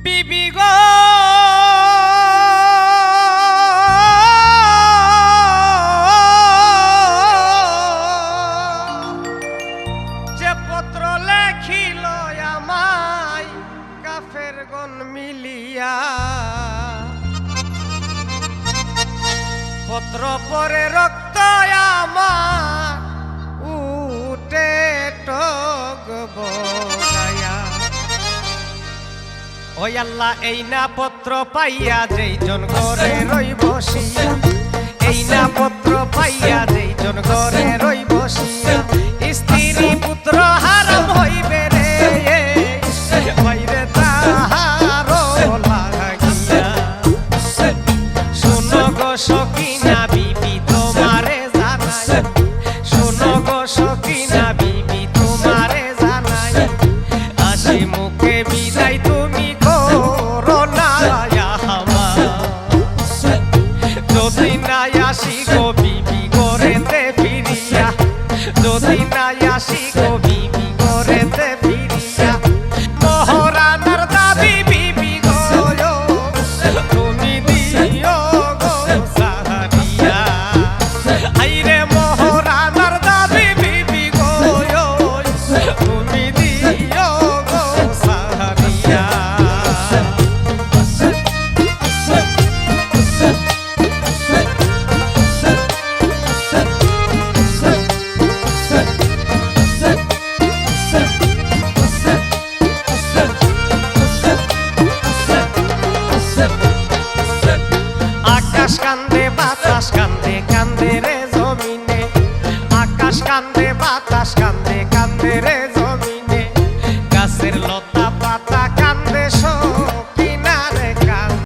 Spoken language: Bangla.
বিবি গো যে পত্র লেখিল আমায় কাফের গণ মিলিয়া পত্র পরে রক্ত আমার উঠে টগ বগায়া ওই আল্লাহ এই না পত্র পাইয়া যেইজন ঘরে রই বসিয়া এই না পত্র পাইয়া যেইজন ঘরে রই বসিয়া স্ত্রী পুত্র হারাম হইবে রে বাইরে তাহার লাগিয়া শোনো গো সকিনা বিবি তোমারে জানাই শোনো গো সকিনা বিবি তোমারে জানাই আসি মুখে বিদায় তুমি করো না আমার যদি নাই আসি গো বিবি করেতে ফিরিয়া যদি নাই আসি গো বিবি করেতে ফিরিয়া মহারানার দাবি বিবি গো তুমি দিও গো সাহারিয়া আইরে মহারানার দাবি বিবি গো তুমি দিও